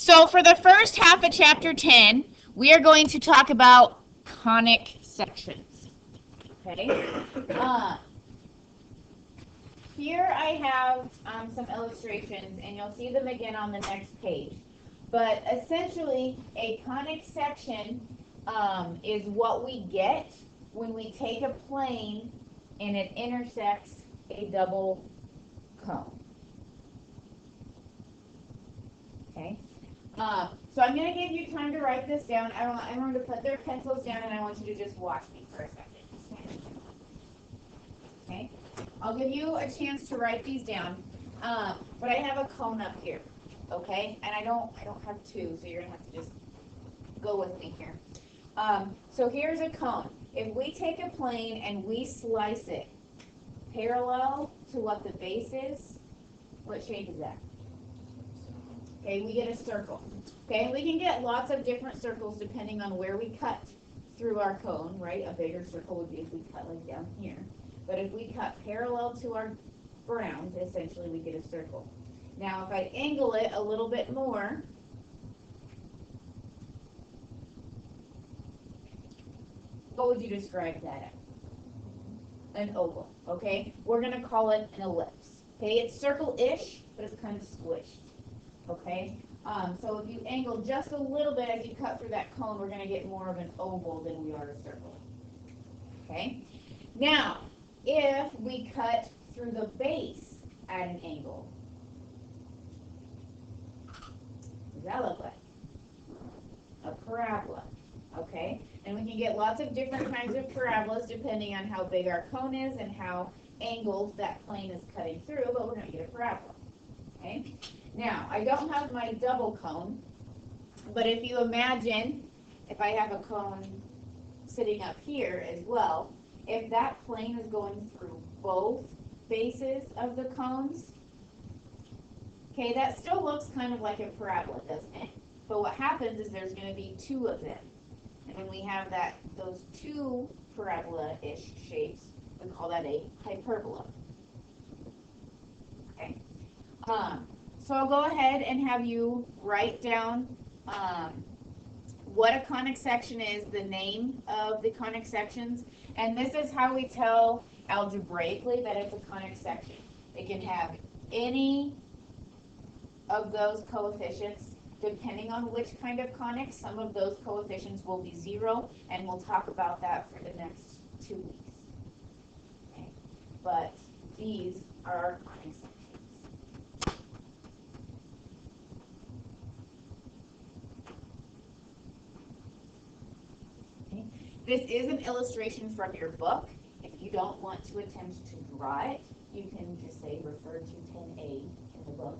So for the first half of chapter 10, we are going to talk about conic sections. Okay. Here I have some illustrations, and you'll see them again on the next page. But essentially, a conic section is what we get when we take a plane and it intersects a double cone. Okay. So I'm going to give you time to write this down. I want everyone to put their pencils down, and I want you to just watch me for a second. Okay. I'll give you a chance to write these down. But I have a cone up here. Okay. And I don't have two, so you're going to have to just go with me here. So here's a cone. If we take a plane and we slice it parallel to what the base is, what shape is that? Okay, we get a circle. Okay, we can get lots of different circles depending on where we cut through our cone, right? A bigger circle would be if we cut like down here. But if we cut parallel to our ground, essentially we get a circle. Now if I angle it a little bit more, what would you describe that as? An oval, okay? We're going to call it an ellipse. Okay, it's circle-ish, but it's kind of squished. Okay, so if you angle just a little bit as you cut through that cone, we're going to get more of an oval than we are a circle. Okay, now if we cut through the base at an angle, what does that look like? A parabola. Okay, and we can get lots of different kinds of parabolas depending on how big our cone is and how angled that plane is cutting through, but we're going to get a parabola. Okay. Now, I don't have my double cone, but if you imagine, if I have a cone sitting up here as well, if that plane is going through both bases of the cones, okay, that still looks kind of like a parabola, doesn't it? But what happens is there's going to be two of them. And when we have those two parabola-ish shapes, we call that a hyperbola. Okay. So I'll go ahead and have you write down what a conic section is, the name of the conic sections, and this is how we tell algebraically that it's a conic section. It can have any of those coefficients. Depending on which kind of conic, some of those coefficients will be 0, and we'll talk about that for the next 2 weeks. Okay. But these are our conic sections. This is an illustration from your book. If you don't want to attempt to draw it, you can just say refer to 10A in the book.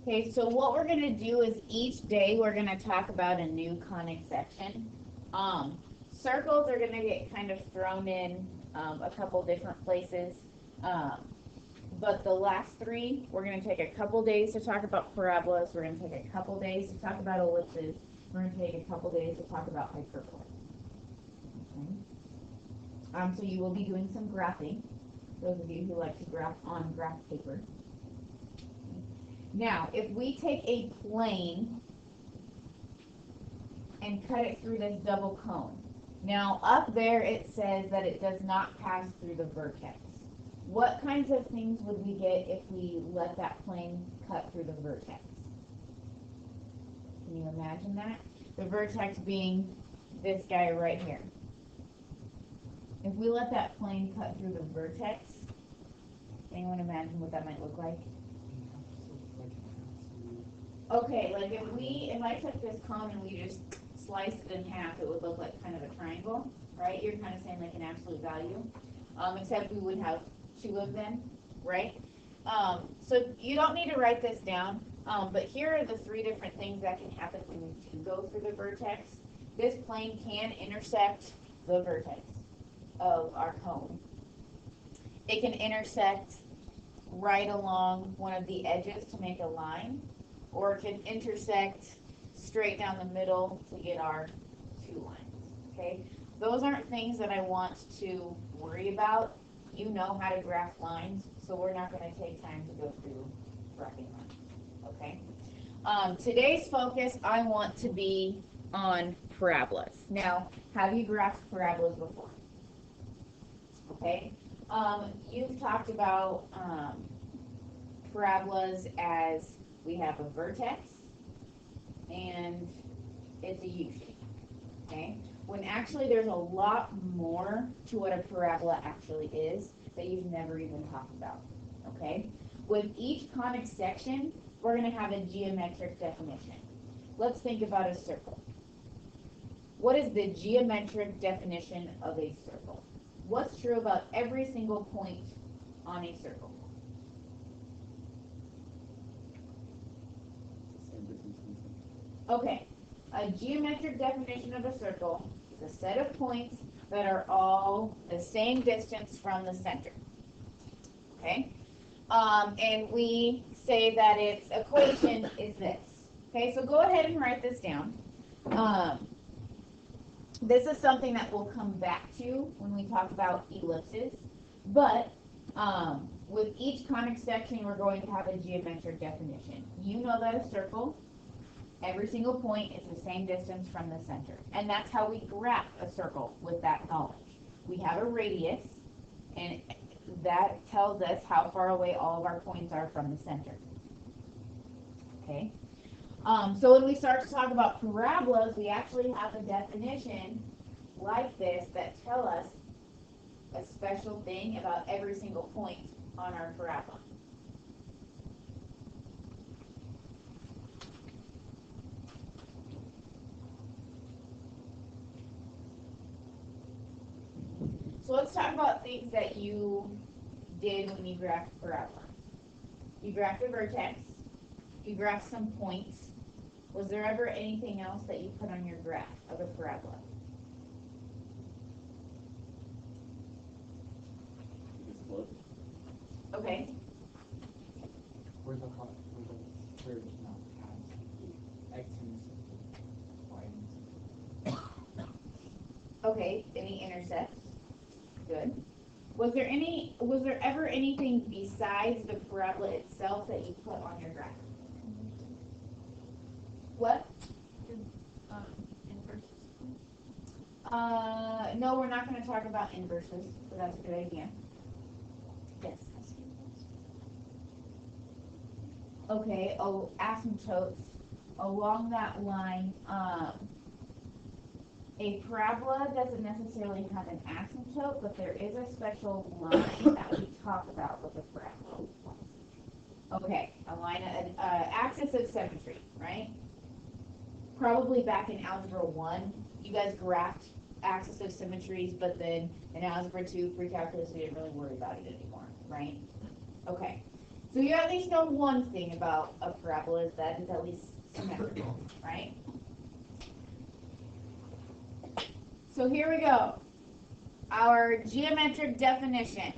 Okay, so what we're going to do is each day we're going to talk about a new conic section. Circles are going to get kind of thrown in a couple different places. But the last 3, we're going to take a couple days to talk about parabolas. We're going to take a couple days to talk about ellipses. We're going to take a couple days to talk about hyperbolas. Okay. So you will be doing some graphing, those of you who like to graph on graph paper. Now, if we take a plane and cut it through this double cone, now up there it says that it does not pass through the vertex. What kinds of things would we get if we let that plane cut through the vertex? Can you imagine that? The vertex being this guy right here. if we let that plane cut through the vertex, anyone imagine what that might look like? Okay, like if I took this cone and we just sliced it in half, it would look like kind of a triangle, right? You're kind of saying like an absolute value, except we would have two of them, right? So you don't need to write this down, but here are the three different things that can happen when you do go through the vertex. This plane can intersect the vertex of our cone. It can intersect right along one of the edges to make a line, or it can intersect straight down the middle to get our two lines, okay? Those aren't things that I want to worry about. You know how to graph lines, so we're not going to take time to go through graphing lines, okay? Today's focus, I want to be on parabolas. Now, have you graphed parabolas before? Okay. You've talked about parabolas as we have a vertex and it's a U-shape, okay? When actually there's a lot more to what a parabola actually is that you've never even talked about, okay? With each conic section, we're going to have a geometric definition. Let's think about a circle. What is the geometric definition of a circle? What's true about every single point on a circle? Okay, a geometric definition of a circle is a set of points that are all the same distance from the center. Okay, and we say that its equation is this. Okay, so go ahead and write this down. This is something that we'll come back to when we talk about ellipses, but with each conic section, we're going to have a geometric definition. You know that a circle, every single point is the same distance from the center, and that's how we graph a circle with that knowledge. We have a radius, and that tells us how far away all of our points are from the center. Okay. So when we start to talk about parabolas, we actually have a definition like this that tell us a special thing about every single point on our parabola. So let's talk about things that you did when you graphed parabola. You graphed a vertex. You graphed some points. Was there ever anything else that you put on your graph of a parabola? Okay. Where the curve now has x intercept, y intercept. Okay. Any intercepts? Good. Was there ever anything besides the parabola itself that you put on your graph? What? Inverses. No, we're not going to talk about inverses, so that's a good idea. Yes. Okay, asymptotes. Along that line, a parabola doesn't necessarily have an asymptote, but there is a special line that we talk about with a parabola. Okay, a line, axis of symmetry, right? Probably back in Algebra 1, you guys graphed axis of symmetries, but then in Algebra 2, pre-calculus, we didn't really worry about it anymore, right? Okay, so you at least know one thing about a parabola, is that it's at least symmetrical, right? So here we go. Our geometric definition.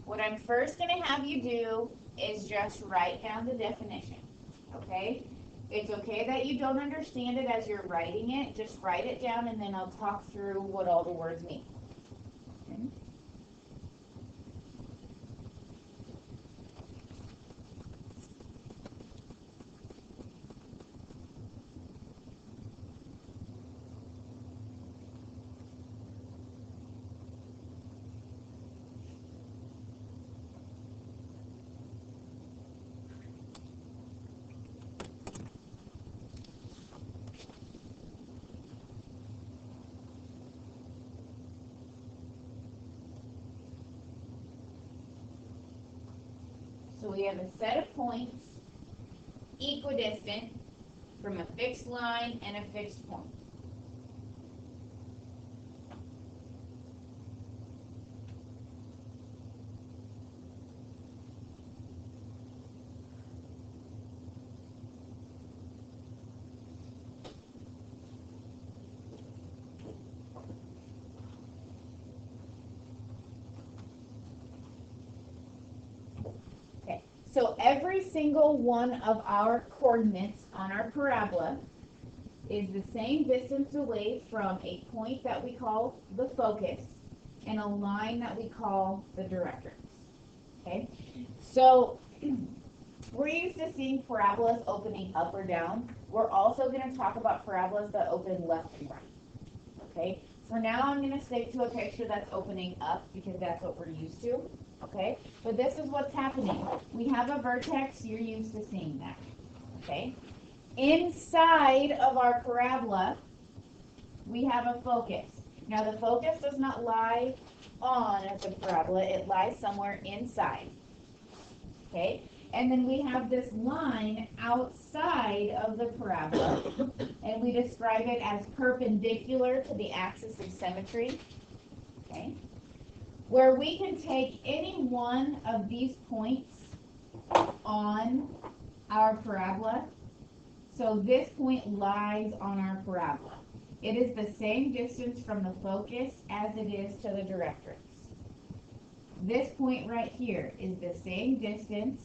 What I'm first going to have you do is just write down the definition, okay? It's okay that you don't understand it as you're writing it. Just write it down, and then I'll talk through what all the words mean. Okay? we have a set of points equidistant from a fixed line and a fixed point. So every single one of our coordinates on our parabola is the same distance away from a point that we call the focus and a line that we call the directrix. Okay? So we're used to seeing parabolas opening up or down. We're also going to talk about parabolas that open left and right. Okay? For now, I'm going to stick to a picture that's opening up because that's what we're used to. Okay? But this is what's happening. We have a vertex. You're used to seeing that. Okay? Inside of our parabola, we have a focus. Now, the focus does not lie on the parabola. It lies somewhere inside. Okay? And then we have this line outside of the parabola, and we describe it as perpendicular to the axis of symmetry. Okay? Where we can take any one of these points on our parabola. So this point lies on our parabola. It is the same distance from the focus as it is to the directrix. This point right here is the same distance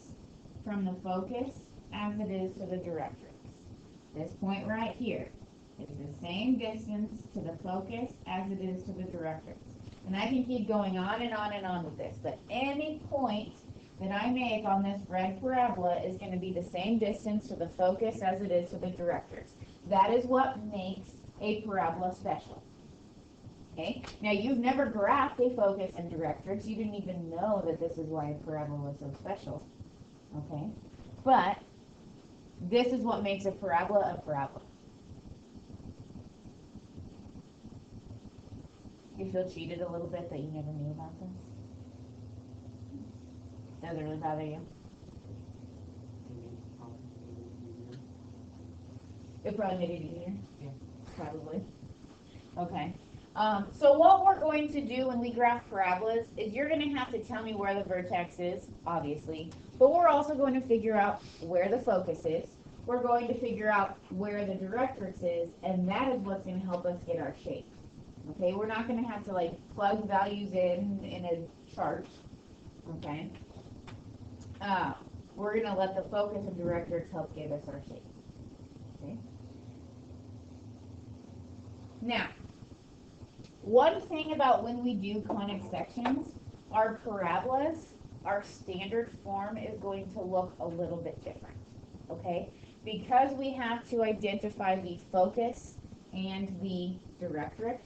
from the focus as it is to the directrix. This point right here is the same distance to the focus as it is to the directrix. And I can keep going on and on and on with this, but any point that I make on this red parabola is going to be the same distance to the focus as it is to the directrix. That is what makes a parabola special. Okay? Now, you've never graphed a focus and directrix. You didn't even know that this is why a parabola is so special. Okay? But this is what makes a parabola a parabola. You feel cheated a little bit that you never knew about this? Does it really bother you? It probably made it easier? Yeah. Probably. Okay. So what we're going to do when we graph parabolas is you're going to have to tell me where the vertex is, obviously, but we're also going to figure out where the focus is. We're going to figure out where the directrix is, and that is what's going to help us get our shape. Okay, we're not going to have to like plug values in a chart. Okay. We're going to let the focus and directrix help give us our shape. Okay. Now, one thing about when we do conic sections, our parabolas, our standard form is going to look a little bit different. Okay, because we have to identify the focus and the directrix.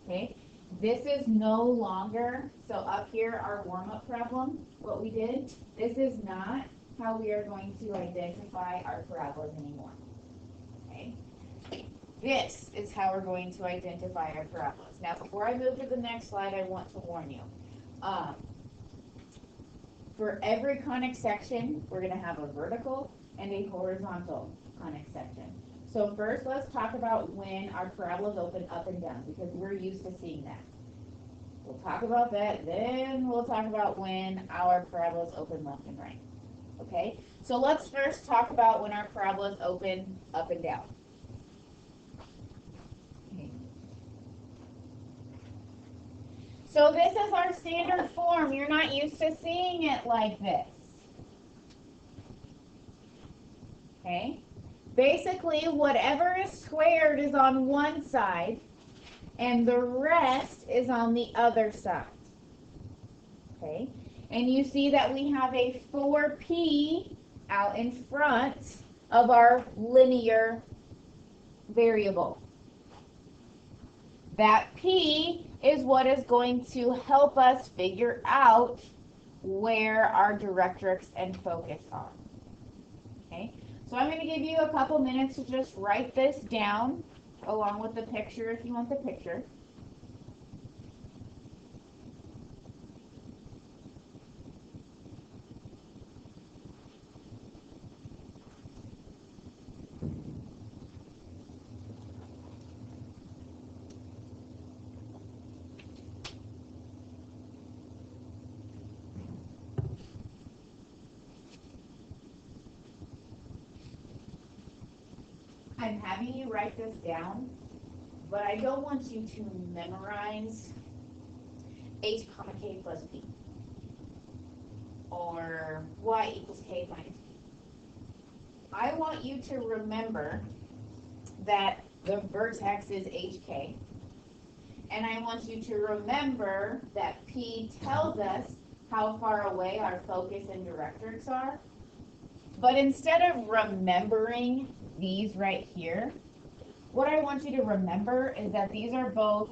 Okay, this is no longer, so up here, our warm-up problem, what we did, this is not how we are going to identify our parabolas anymore. Okay, this is how we're going to identify our parabolas. Now, before I move to the next slide, I want to warn you. For every conic section, we're going to have a vertical and a horizontal conic section. So first, let's talk about when our parabolas open up and down, because we're used to seeing that. We'll talk about that, then we'll talk about when our parabolas open left and right. Okay? So let's first talk about when our parabolas open up and down. Okay. So this is our standard form. You're not used to seeing it like this. Okay? Basically, whatever is squared is on one side, and the rest is on the other side. Okay? And you see that we have a 4p out in front of our linear variable. That p is what is going to help us figure out where our directrix and focus are. Okay? So I'm going to give you a couple minutes to just write this down along with the picture if you want the picture. having you write this down, but I don't want you to memorize h comma k plus p or y equals k minus p. I want you to remember that the vertex is hk, and I want you to remember that p tells us how far away our focus and directrix are. But instead of remembering these right here, what I want you to remember is that these are both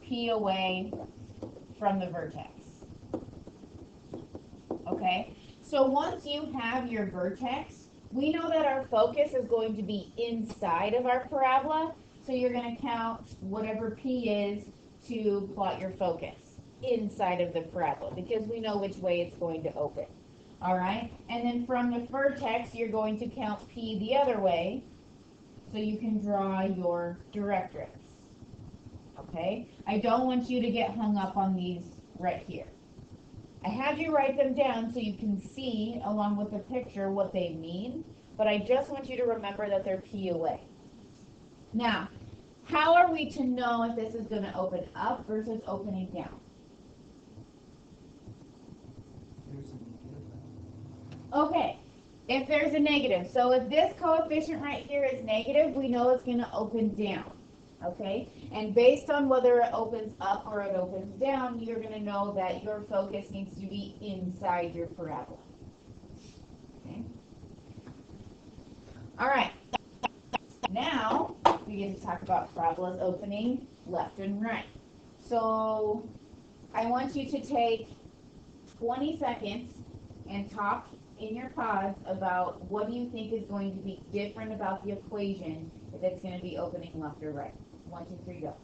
p away from the vertex. Okay? So once you have your vertex, we know that our focus is going to be inside of our parabola, so you're going to count whatever p is to plot your focus inside of the parabola, because we know which way it's going to open. All right? And then from the vertex, you're going to count p the other way, so you can draw your directrix. Okay? I don't want you to get hung up on these right here. I have you write them down so you can see, along with the picture, what they mean, but I just want you to remember that they're p away. Now, how are we to know if this is going to open up versus opening down? Okay, if there's a negative. So if this coefficient right here is negative, we know it's going to open down. Okay, and based on whether it opens up or it opens down, you're going to know that your focus needs to be inside your parabola. Okay. All right. Now we get to talk about parabolas opening left and right. So I want you to take 20 seconds and talk in your pods about what do you think is going to be different about the equation if it's going to be opening left or right. 1, 2, 3, go.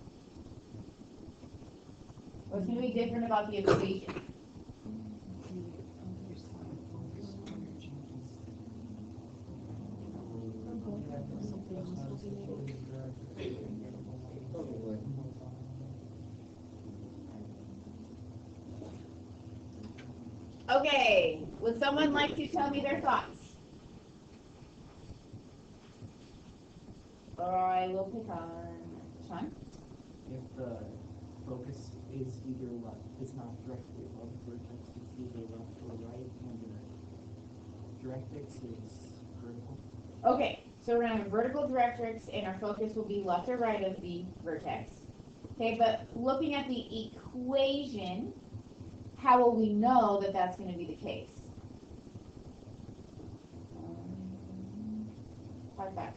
What's going to be different about the equation? Okay, would someone like to tell me their thoughts? Or I will pick on Sean. If the focus is either left, it's not directly above the vertex, it's either left or right, and the directrix is vertical. Okay, so we're going to have a vertical directrix, and our focus will be left or right of the vertex. Okay, but looking at the equation, how will we know that that's going to be the case? Hard back.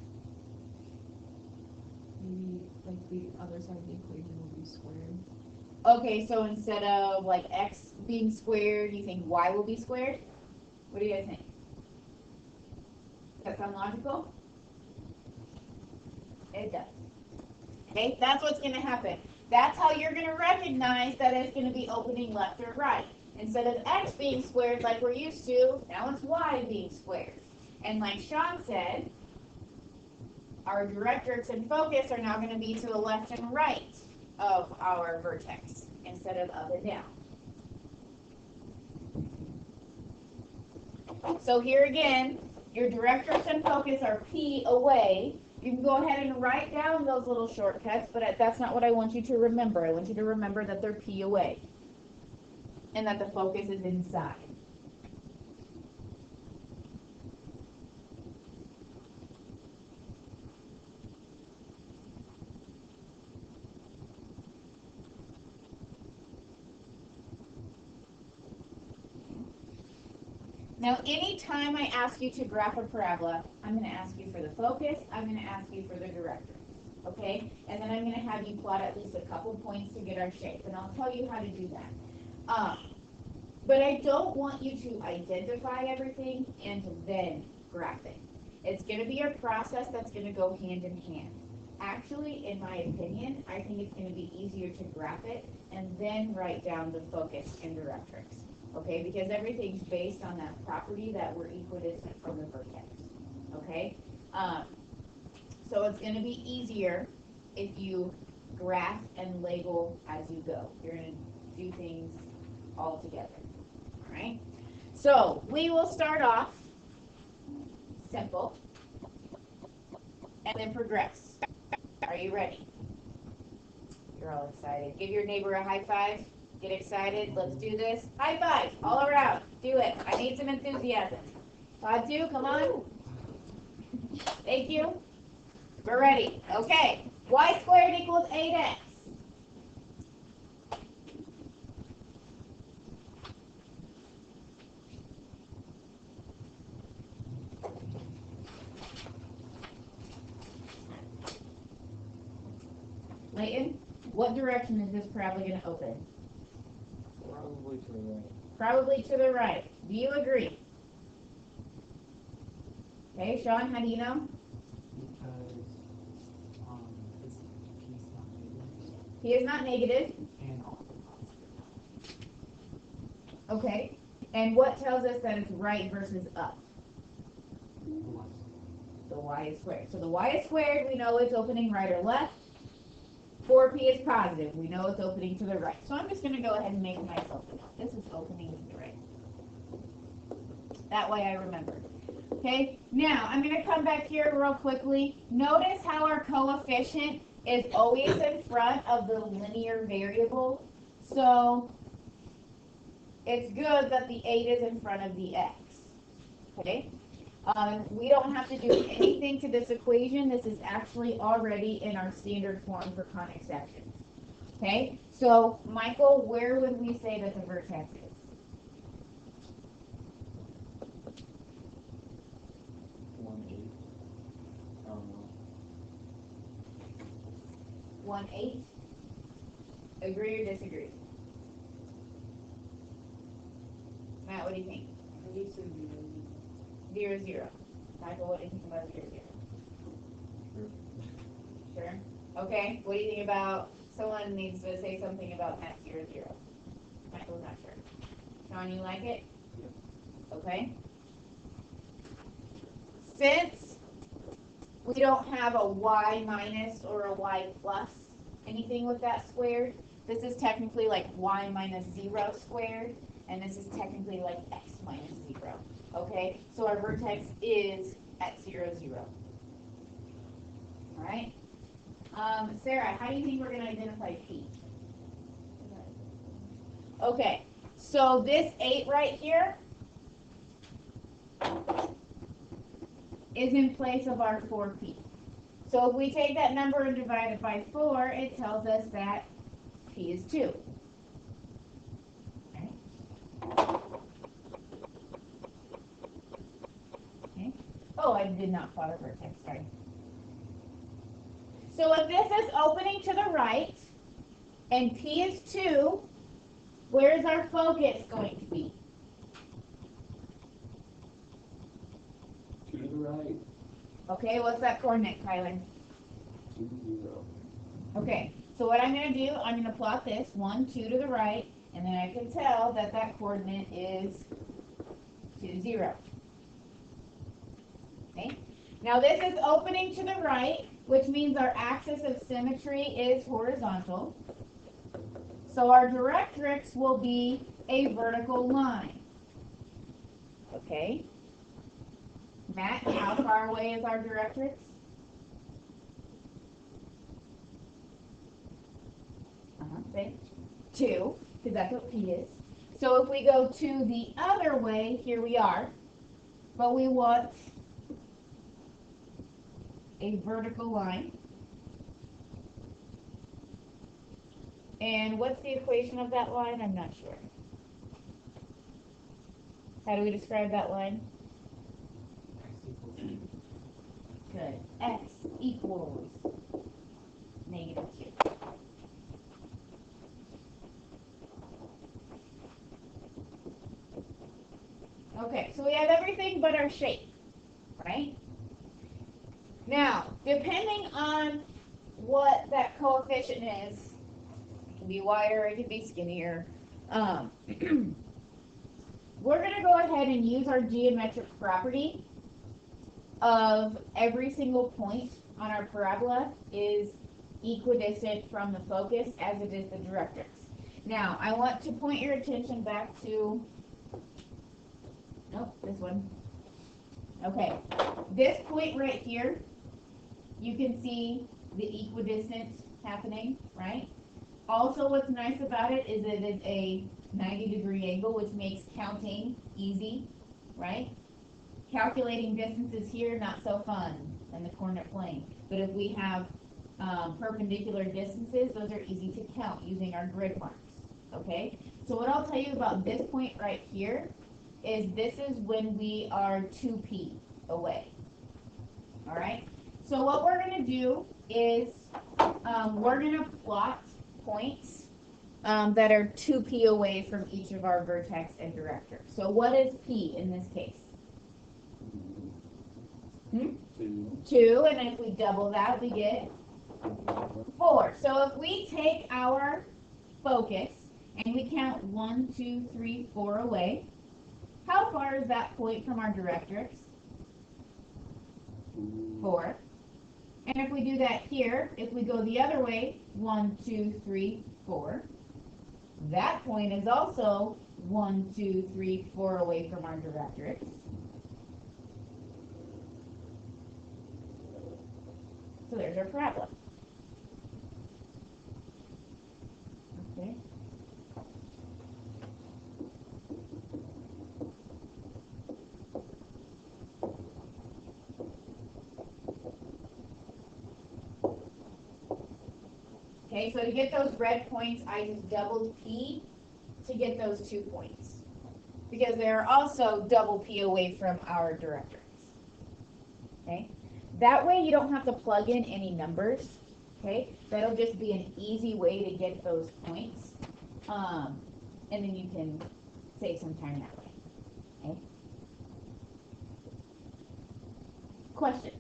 Maybe like the other side of the equation will be squared. Okay, so instead of like x being squared, you think y will be squared? What do you guys think? Does that sound logical? It does. Okay, that's what's going to happen. That's how you're going to recognize that it's going to be opening left or right. Instead of x being squared like we're used to, now it's y being squared. And like Sean said, our directrix and focus are now going to be to the left and right of our vertex instead of up and down. So here again, your directrix and focus are p away. You can go ahead and write down those little shortcuts, but that's not what I want you to remember. I want you to remember that they're p away and that the focus is inside. Now, anytime I ask you to graph a parabola, I'm going to ask you for the focus, I'm going to ask you for the directrix, okay? And then I'm going to have you plot at least a couple points to get our shape, and I'll tell you how to do that. But I don't want you to identify everything and then graph it. It's going to be a process that's going to go hand in hand. Actually, in my opinion, I think it's going to be easier to graph it and then write down the focus and directrix. Okay, because everything's based on that property that we're equidistant from the vertex. Okay, so it's going to be easier if you graph and label as you go. You're going to do things all together. All right, so we will start off simple. and then progress. Are you ready? You're all excited. Give your neighbor a high five. Get excited. Let's do this. High five all around. Do it. I need some enthusiasm. Todd too, come on. Thank you. We're ready. Okay. Y squared equals 8x. Layton, what direction is this probably going to open? Probably to the right. Probably to the right. Do you agree? Okay, Sean, how do you know? Because it's P P is not negative. and Okay. And what tells us that it's right versus up? The y is squared. So the y is squared, we know it's opening right or left. 4p is positive. We know it's opening to the right. So I'm just going to go ahead and make myself a note. This is opening to the right. That way I remember. Okay, now I'm going to come back here real quickly. Notice how our coefficient is always in front of the linear variable. So it's good that the 8 is in front of the x. Okay? We don't have to do anything to this equation. This is actually already in our standard form for conic sections. Okay? So, Michael, where would we say that the vertex is? 1/8. 1/8? Agree or disagree? Matt, what do you think? 0, 0. Michael, what do you think about 0, 0? Sure. Okay. What do you think about, someone needs to say something about Matt 0, 0. Michael's not sure. Sean, you like it? Yep. Okay. Since we don't have a y minus or a y plus, anything with that squared, this is technically like y minus 0 squared, and this is technically like x minus 0. Okay, so our vertex is at 0, 0. All right. Sarah, how do you think we're going to identify P? Okay, so this 8 right here is in place of our 4P. So if we take that number and divide it by 4, it tells us that P is 2. Okay. Oh, I did not plot a vertex, sorry. So if this is opening to the right, and P is 2, where is our focus going to be? 2 to the right. Okay, what's that coordinate, Kyler? 2, 0. Okay, so what I'm going to do, I'm going to plot this, 1, 2 to the right, and then I can tell that that coordinate is 2, 0. Okay, now this is opening to the right, which means our axis of symmetry is horizontal. So our directrix will be a vertical line. Okay. Matt, how far away is our directrix? Say 2, because that's what P is. So if we go to the other way, here we are, but we want a vertical line. And what's the equation of that line? I'm not sure. How do we describe that line? Good. X equals -2. Okay, so we have everything but our shape, right? Now, depending on what that coefficient is, it can be wider, it can be skinnier. We're going to go ahead and use our geometric property of every single point on our parabola is equidistant from the focus as it is the directrix. Now, I want to point your attention back to, nope, this one. Okay, this point right here you can see the equidistant happening, right? Also, what's nice about it is it is a 90-degree angle, which makes counting easy, right? Calculating distances here, not so fun in the coordinate plane. But if we have perpendicular distances, those are easy to count using our grid marks, okay? So what I'll tell you about this point right here is this is when we are 2p away, all right? So what we're going to do is we're going to plot points that are 2p away from each of our vertex and director. So what is p in this case? 2, and if we double that, we get 4. So if we take our focus and we count 1, 2, 3, 4 away, how far is that point from our directrix? 4. And if we do that here, if we go the other way, 1, 2, 3, 4, that point is also 1, 2, 3, 4 away from our directrix. So there's our parabola. Okay. Okay, so to get those red points, I just doubled P to get those 2 points. Because they're also double P away from our directrix. Okay? That way you don't have to plug in any numbers. Okay? That'll just be an easy way to get those points. And then you can save some time that way. Okay? Questions?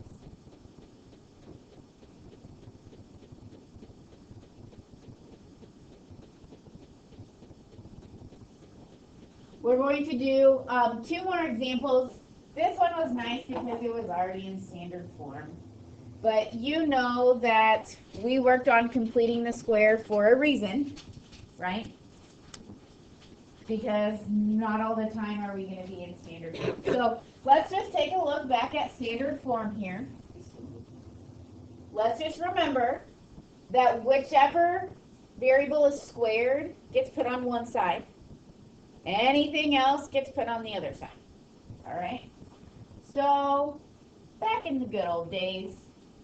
We're going to do 2 more examples. This one was nice because it was already in standard form. But you know that we worked on completing the square for a reason, right? Because not all the time are we going to be in standard form. So let's just take a look back at standard form here. Let's just remember that whichever variable is squared gets put on one side. Anything else gets put on the other side. All right? So, back in the good old days,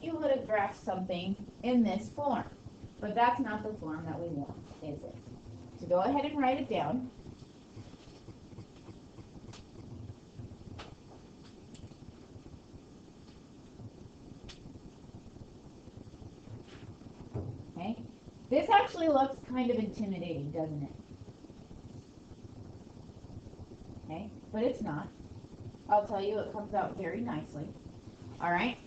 you would have graphed something in this form. But that's not the form that we want, is it? So go ahead and write it down. Okay? This actually looks kind of intimidating, doesn't it? Okay, but it's not. I'll tell you, it comes out very nicely. All right.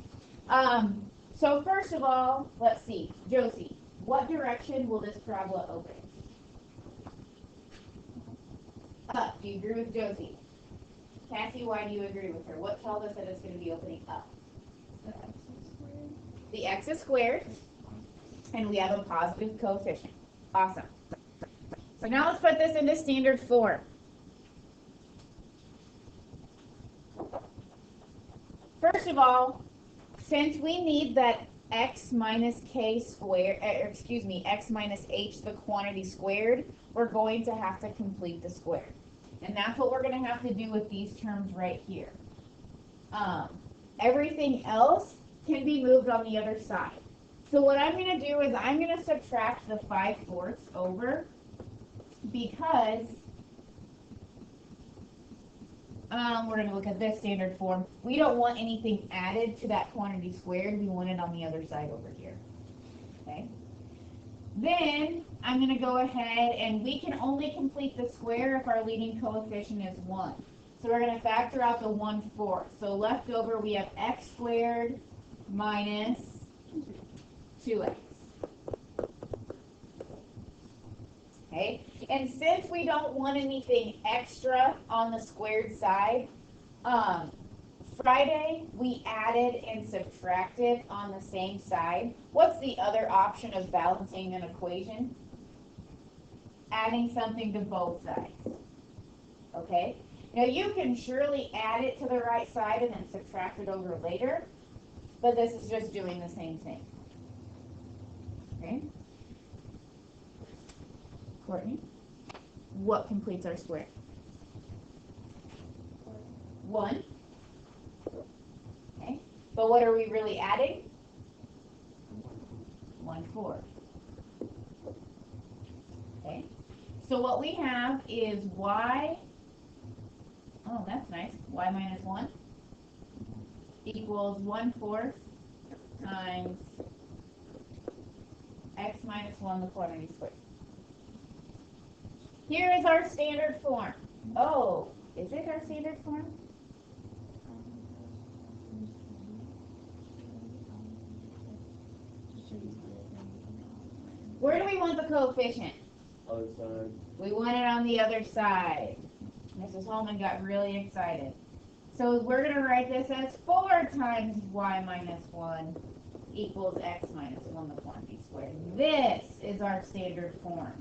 So first of all, let's see. Josie, what direction will this parabola open? Up. Do you agree with Josie? Cassie, why do you agree with her? What tells us that it's going to be opening up? The x is squared, and we have a positive coefficient. Awesome. So now let's put this into standard form. First of all, since we need that x minus k squared, x minus h, the quantity squared, we're going to have to complete the square. And that's what we're going to have to do with these terms right here. Everything else can be moved on the other side. So what I'm going to do is I'm going to subtract the 5/4 over because we're going to look at this standard form. We don't want anything added to that quantity squared. We want it on the other side over here. Okay. Then I'm going to go ahead and we can only complete the square if our leading coefficient is 1. So we're going to factor out the 1/4. So left over we have x squared minus 2x. Okay. And since we don't want anything extra on the squared side, Friday we added and subtracted on the same side. What's the other option of balancing an equation? Adding something to both sides. Okay? Now you can surely add it to the right side and then subtract it over later, but this is just doing the same thing. Okay? Courtney, what completes our square? 1. Okay, but what are we really adding? 1 4. Okay, so what we have is y, oh that's nice, y minus 1 equals 1/4 times x minus 1 the quantity squared. Here is our standard form. Oh, is it our standard form? Where do we want the coefficient? Other side. We want it on the other side. Mrs. Holman got really excited. So we're going to write this as 4 times y minus 1 equals x minus 1 the quantity squared. This is our standard form.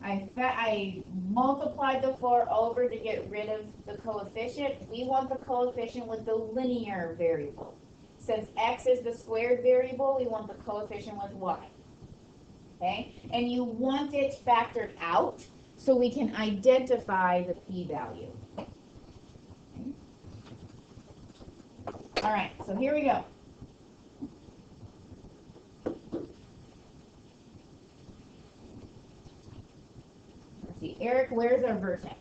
I multiplied the 4 over to get rid of the coefficient. We want the coefficient with the linear variable. Since x is the squared variable, we want the coefficient with y. Okay? And you want it factored out so we can identify the p-value. Okay. All right, so here we go. Let's see, Eric, where's our vertex?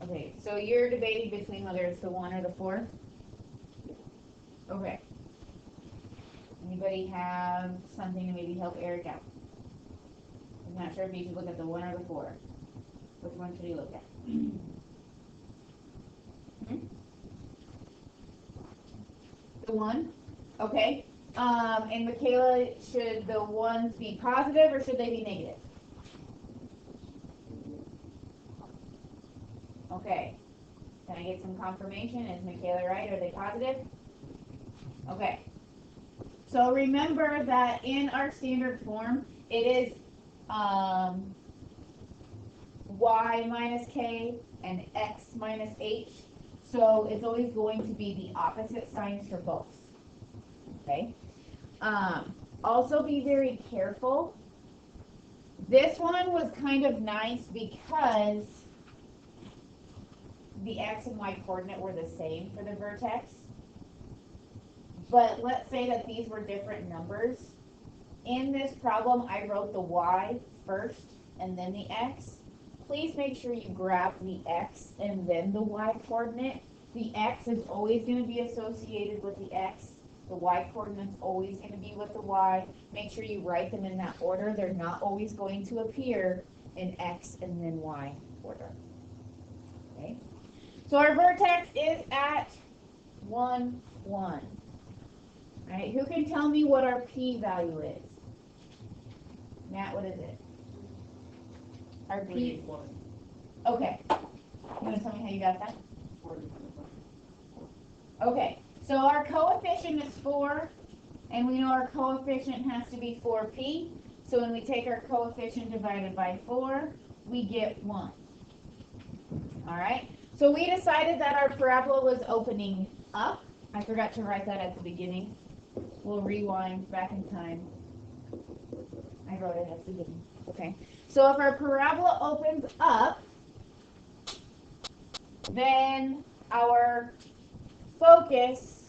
Okay, so you're debating between whether it's the 1 or the 4? Okay. Anybody have something to maybe help Eric out? I'm not sure if you should look at the 1 or the 4. Which one should he look at? The 1? Okay. And Michaela, should the 1s be positive or should they be negative? Okay. Can I get some confirmation? Is Michaela right? Are they positive? Okay. So remember that in our standard form, it is y minus k and x minus h. So it's always going to be the opposite signs for both. Okay. Also be very careful. This one was kind of nice because the x and y coordinate were the same for the vertex. But let's say that these were different numbers. In this problem, I wrote the y first and then the x. Please make sure you grab the x and then the y coordinate. The x is always going to be associated with the x. The y coordinate is always going to be with the y. Make sure you write them in that order. They're not always going to appear in x and then y order. Okay. So our vertex is at 1, 1. All right, who can tell me what our p-value is? Matt, what is it? Our p. Okay. You want to tell me how you got that? Okay, so our coefficient is 4, and we know our coefficient has to be 4p. So when we take our coefficient divided by 4, we get 1. All right, so we decided that our parabola was opening up. I forgot to write that at the beginning. We'll rewind back in time. I wrote it at the beginning. Okay. So if our parabola opens up, then our focus,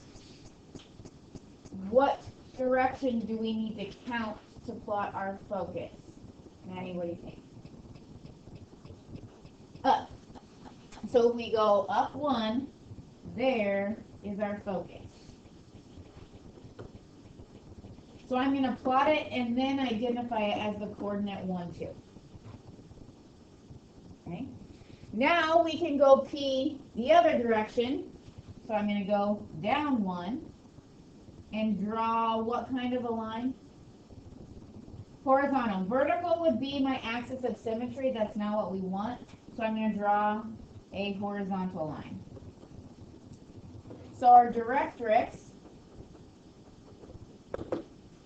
what direction do we need to count to plot our focus? Maddie, what do you think? Up. So if we go up 1, there is our focus. So I'm going to plot it and then identify it as the coordinate 1, 2. Okay. Now we can go P the other direction. So I'm going to go down 1 and draw what kind of a line? Horizontal. Vertical would be my axis of symmetry. That's not what we want. So I'm going to draw a horizontal line. So our directrix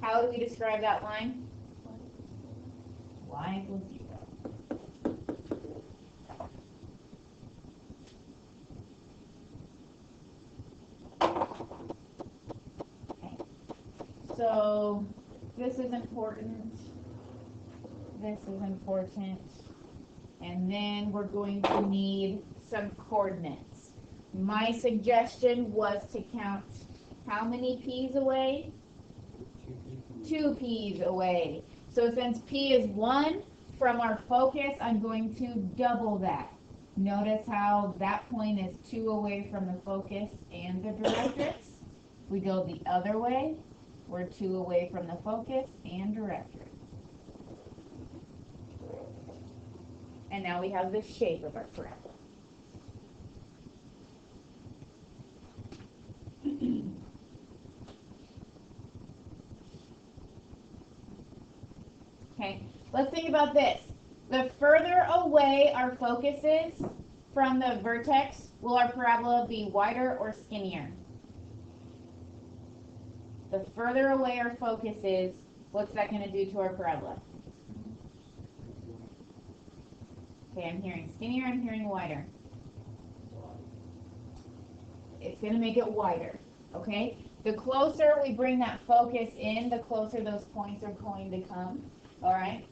How do we describe that line? Y equals 0. Okay. So this is important. This is important. And then we're going to need some coordinates. My suggestion was to count how many p's away? 2 p's away. So since p is 1 from our focus, I'm going to double that. Notice how that point is 2 away from the focus and the directrix. We go the other way. We're 2 away from the focus and directrix. And now we have the shape of our parabola. Okay, let's think about this. The further away our focus is from the vertex, will our parabola be wider or skinnier? The further away our focus is, what's that going to do to our parabola? Okay, I'm hearing skinnier, I'm hearing wider. It's going to make it wider, okay? The closer we bring that focus in, the closer those points are going to come, all right?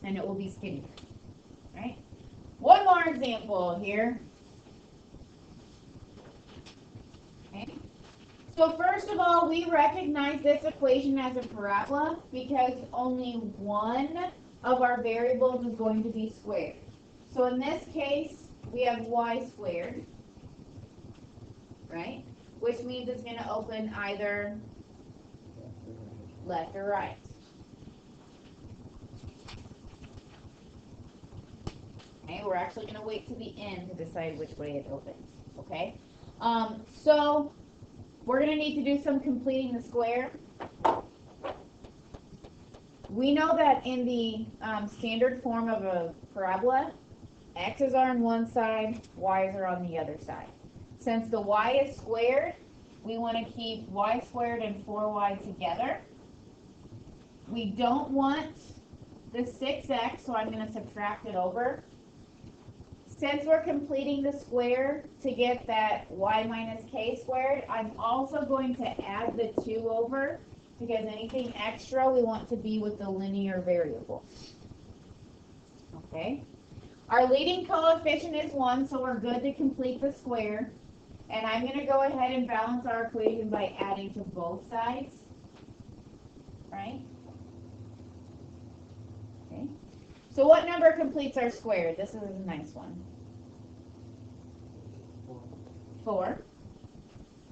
And it will be skinnier, right? One more example here. Okay. So first of all, we recognize this equation as a parabola because only one of our variables is going to be squared. So in this case, we have y squared, right? Which means it's going to open either left or right. Okay, we're actually going to wait to the end to decide which way it opens. Okay, so we're going to need to do some completing the square. We know that in the standard form of a parabola, x's are on one side, y's are on the other side. Since the y is squared, we want to keep y squared and 4y together. We don't want the 6x, so I'm going to subtract it over. Since we're completing the square to get that y minus k squared, I'm also going to add the 2 over because anything extra we want to be with the linear variable. Okay. Our leading coefficient is 1, so we're good to complete the square. And I'm going to go ahead and balance our equation by adding to both sides. Right? Okay. So what number completes our square? This is a nice one. 4.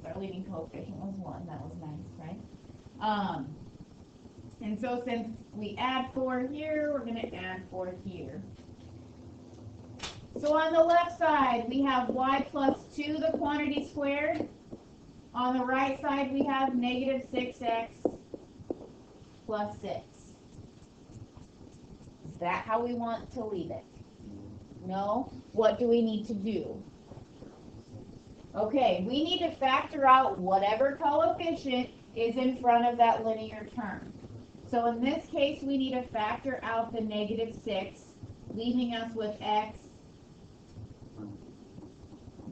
Our leading coefficient was 1. That was nice, right? And so since we add 4 here, we're going to add 4 here. So on the left side, we have y plus 2, the quantity squared. On the right side, we have negative 6x plus 6. Is that how we want to leave it? No? What do we need to do? Okay, we need to factor out whatever coefficient is in front of that linear term. So in this case, we need to factor out the negative 6, leaving us with x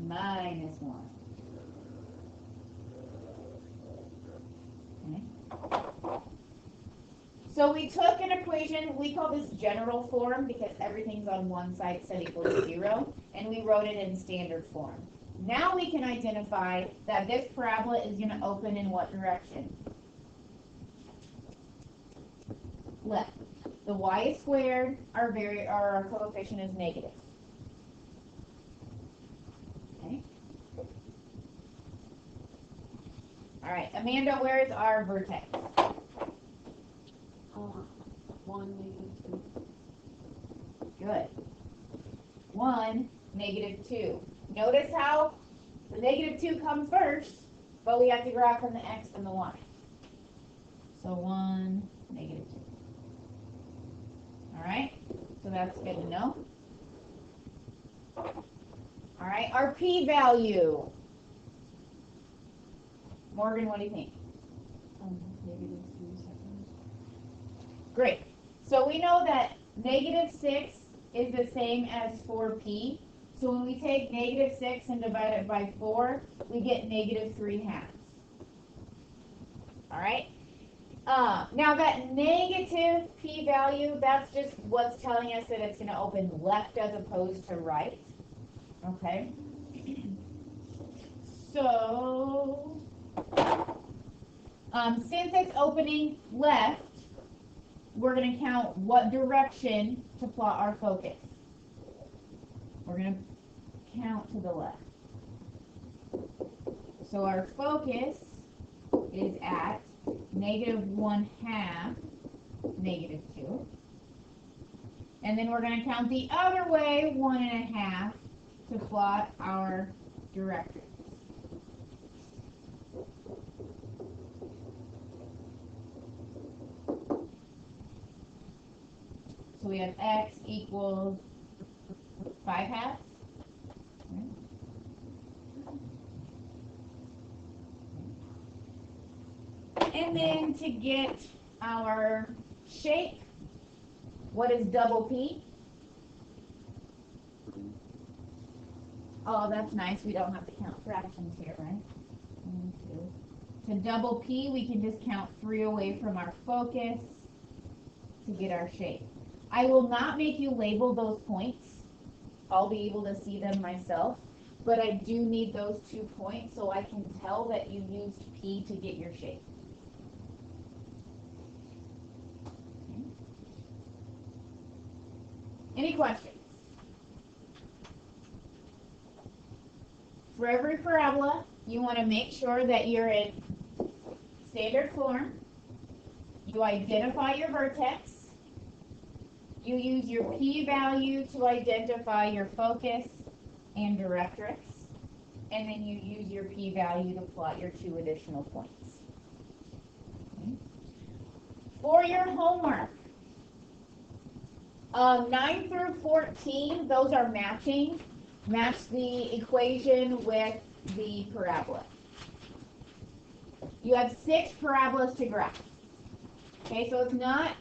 minus 1. Okay. So we took an equation, we call this general form because everything's on one side set equals 0, and we wrote it in standard form. Now we can identify that this parabola is going to open in what direction? Left. The y is squared, our coefficient is negative. Okay. All right, Amanda, where is our vertex? 1, negative 2. Good. 1, negative 2. Notice how the negative 2 comes first, but we have to graph from the x and the y. So 1, negative 2. All right, so that's good to know. All right, our p-value. Morgan, what do you think? -3 seconds. Great. So we know that -6 is the same as 4p. So when we take -6 and divide it by 4, we get -3/2. All right. Now that negative p-value, that's just what's telling us that it's going to open left as opposed to right. Okay. So, since it's opening left, we're going to count what direction to plot our focus. We're going to count to the left. So our focus is at -1/2, -2. And then we're going to count the other way, 1.5, to plot our directrix. So we have x equals 5/2. And then to get our shape, what is double P? Oh, that's nice. We don't have to count fractions here, right? 1, 2. To double P, we can just count 3 away from our focus to get our shape. I will not make you label those points. I'll be able to see them myself. But I do need those 2 points so I can tell that you used P to get your shape. Any questions? For every parabola, you want to make sure that you're in standard form. You identify your vertex. You use your p-value to identify your focus and directrix. And then you use your p-value to plot your 2 additional points. Okay. For your homework, 9 through 14, those are matching. Match the equation with the parabola. You have 6 parabolas to graph. Okay, so it's not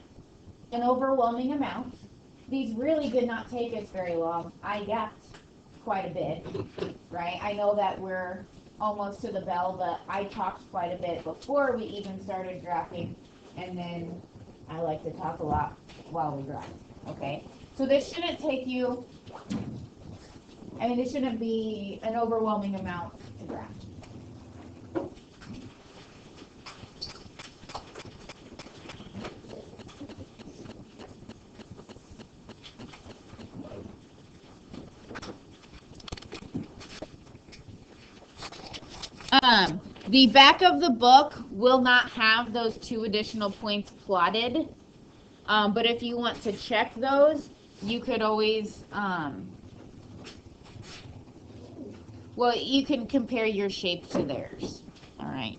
an overwhelming amount. These really did not take us very long. I got quite a bit, right? I know that we're almost to the bell, but I talked quite a bit before we even started graphing, and then I like to talk a lot while we graph. Okay, so this shouldn't take you, this shouldn't be an overwhelming amount to graph. The back of the book will not have those 2 additional points plotted. But if you want to check those, you could always, well, you can compare your shape to theirs. All right.